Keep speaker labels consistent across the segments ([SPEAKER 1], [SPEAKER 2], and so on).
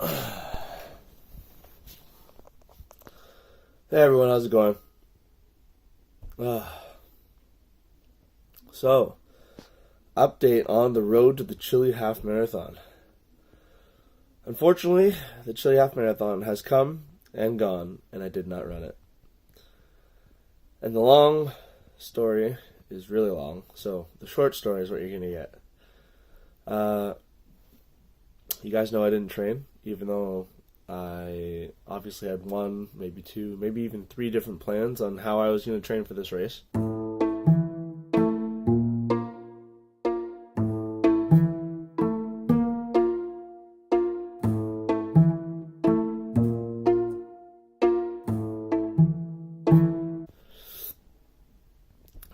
[SPEAKER 1] Hey everyone, how's it going? So, update on the road to the Chile Half Marathon. Unfortunately, the Chile Half Marathon has come and gone, and I did not run it. And the long story is really long, so the short story is what you're going to get. You guys know I didn't train, even though I obviously had one, maybe two, maybe even three different plans on how I was going to train for this race.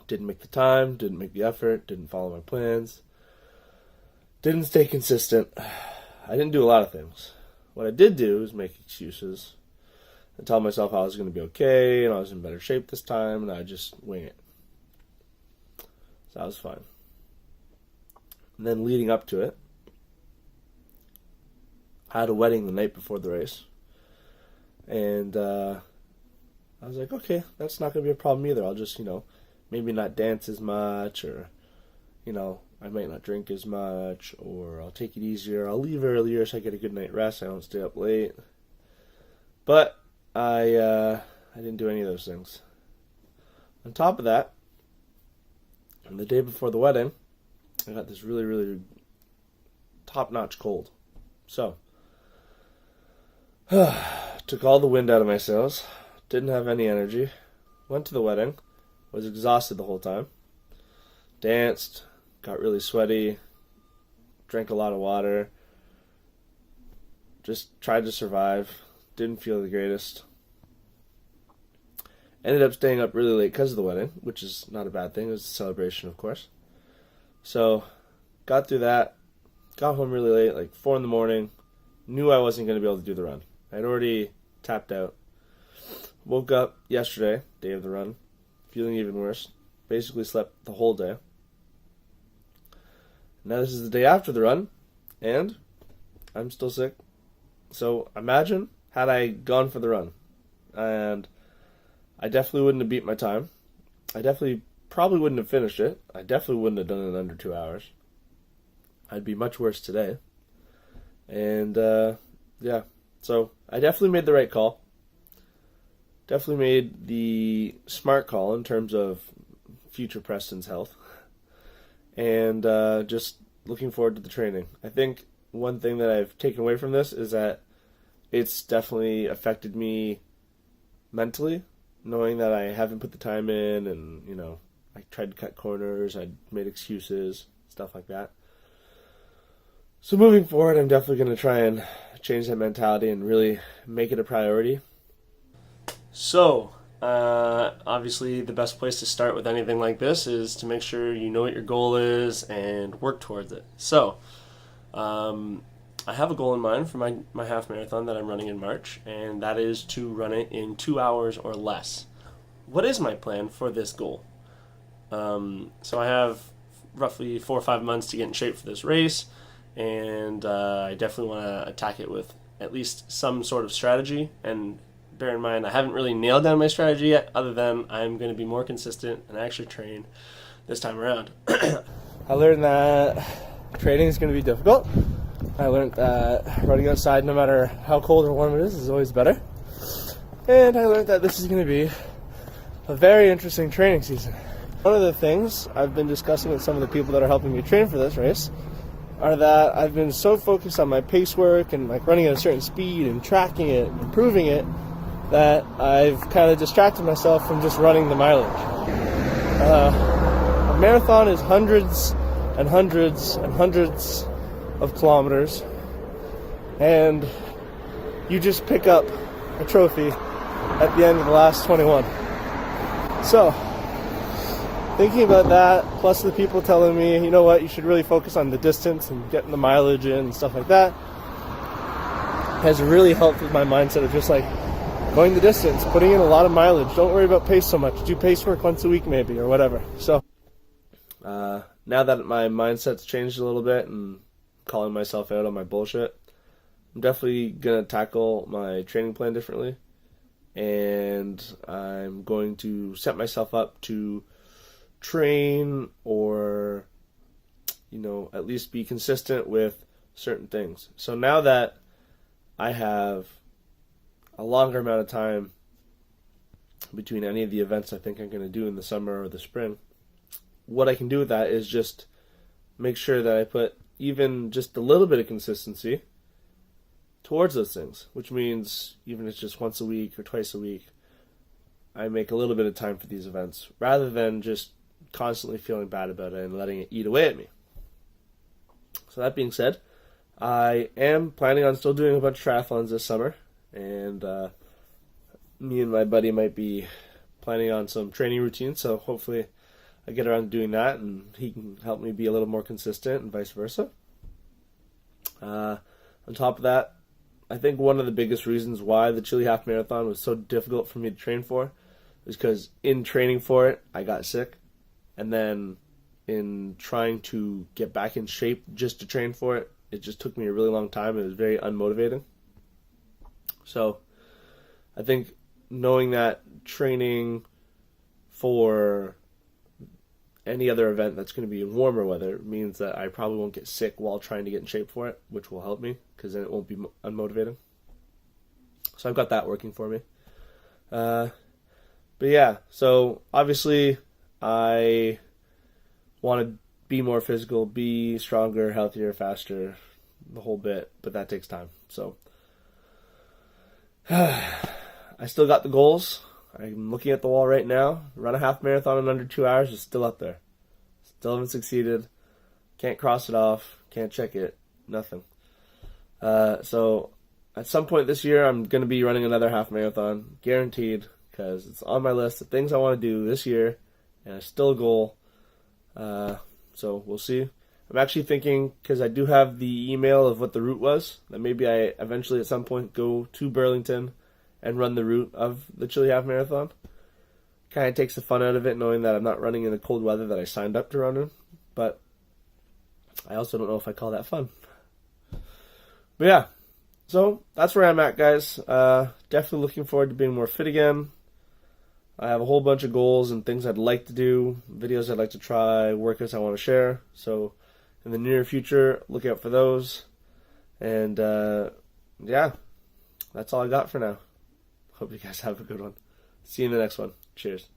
[SPEAKER 1] Didn't make the time, didn't make the effort, didn't follow my plans, didn't stay consistent. I didn't do a lot of things. What I did do is make excuses and tell myself I was going to be okay and I was in better shape this time, and I just wing it. So that was fine. And then leading up to it, I had a wedding the night before the race. And I was like, okay, that's not going to be a problem either. I'll just, maybe not dance as much, or, I might not drink as much, or I'll take it easier. I'll leave earlier so I get a good night rest. I don't stay up late. But I didn't do any of those things. On top of that, on the day before the wedding, I got this really, really top-notch cold. So, took all the wind out of my sails, didn't have any energy, went to the wedding, was exhausted the whole time, danced, got really sweaty, drank a lot of water, just tried to survive, didn't feel the greatest. Ended up staying up really late because of the wedding, which is not a bad thing. It was a celebration, of course. So, got through that, got home really late, like 4 in the morning, knew I wasn't going to be able to do the run. I'd already tapped out. Woke up yesterday, day of the run, feeling even worse. Basically slept the whole day. Now this is the day after the run, and I'm still sick. So imagine had I gone for the run, and I definitely wouldn't have beat my time. I probably wouldn't have finished it. I definitely wouldn't have done it in under 2 hours. I'd be much worse today. And yeah, so I definitely made the right call. Definitely made the smart call in terms of future Preston's health. And just looking forward to the training. I think one thing that I've taken away from this is that it's definitely affected me mentally, knowing that I haven't put the time in, and, I tried to cut corners, I made excuses, stuff like that. So moving forward, I'm definitely going to try and change that mentality and really make it a priority. So, obviously the best place to start with anything like this is to make sure you know what your goal is and work towards it. So, I have a goal in mind for my half marathon that I'm running in March, and that is to run it in 2 hours or less. What is my plan for this goal? So I have roughly 4 or 5 months to get in shape for this race, and I definitely want to attack it with at least some sort of strategy. And bear in mind, I haven't really nailed down my strategy yet, other than I'm going to be more consistent and actually train this time around. I learned that training is going to be difficult. I learned that running outside, no matter how cold or warm it is always better. And I learned that this is going to be a very interesting training season. One of the things I've been discussing with some of the people that are helping me train for this race are that I've been so focused on my pace work and running at a certain speed and tracking it, improving it, that I've kind of distracted myself from just running the mileage. A marathon is hundreds and hundreds and hundreds of kilometers, and you just pick up a trophy at the end of the last 21. So, thinking about that, plus the people telling me, you know what, you should really focus on the distance and getting the mileage in and stuff like that, has really helped with my mindset of just going the distance, putting in a lot of mileage. Don't worry about pace so much. Do pace work once a week maybe, or whatever. So now that my mindset's changed a little bit and calling myself out on my bullshit, I'm definitely going to tackle my training plan differently. And I'm going to set myself up to train or, at least be consistent with certain things. So now that I have a longer amount of time between any of the events I think I'm going to do in the summer or the spring, what I can do with that is just make sure that I put even just a little bit of consistency towards those things, which means even if it's just once a week or twice a week, I make a little bit of time for these events rather than just constantly feeling bad about it and letting it eat away at me. So that being said, I am planning on still doing a bunch of triathlons this summer, and me and my buddy might be planning on some training routines, so hopefully I get around to doing that and he can help me be a little more consistent and vice versa. On top of that, I think one of the biggest reasons why the Chile Half Marathon was so difficult for me to train for is because in training for it, I got sick. And then in trying to get back in shape just to train for it, it just took me a really long time. It was very unmotivating. So I think knowing that training for any other event that's going to be in warmer weather means that I probably won't get sick while trying to get in shape for it, which will help me because then it won't be unmotivating. So I've got that working for me. But yeah, so obviously I want to be more physical, be stronger, healthier, faster, the whole bit, but that takes time. So I still got the goals. I'm looking at the wall right now. Run a half marathon in under 2 hours is still up there. Still haven't succeeded. Can't cross it off. Can't check it. Nothing. So at some point this year, I'm going to be running another half marathon. Guaranteed. Because it's on my list of things I want to do this year. And it's still a goal. So we'll see. I'm actually thinking, because I do have the email of what the route was, that maybe I eventually at some point go to Burlington and run the route of the Chile Half Marathon. Kind of takes the fun out of it knowing that I'm not running in the cold weather that I signed up to run in. But I also don't know if I call that fun. But yeah, so that's where I'm at, guys. Definitely looking forward to being more fit again. I have a whole bunch of goals and things I'd like to do, videos I'd like to try, workouts I want to share. So in the near future, look out for those. And yeah, that's all I got for now. Hope you guys have a good one. See you in the next one. Cheers.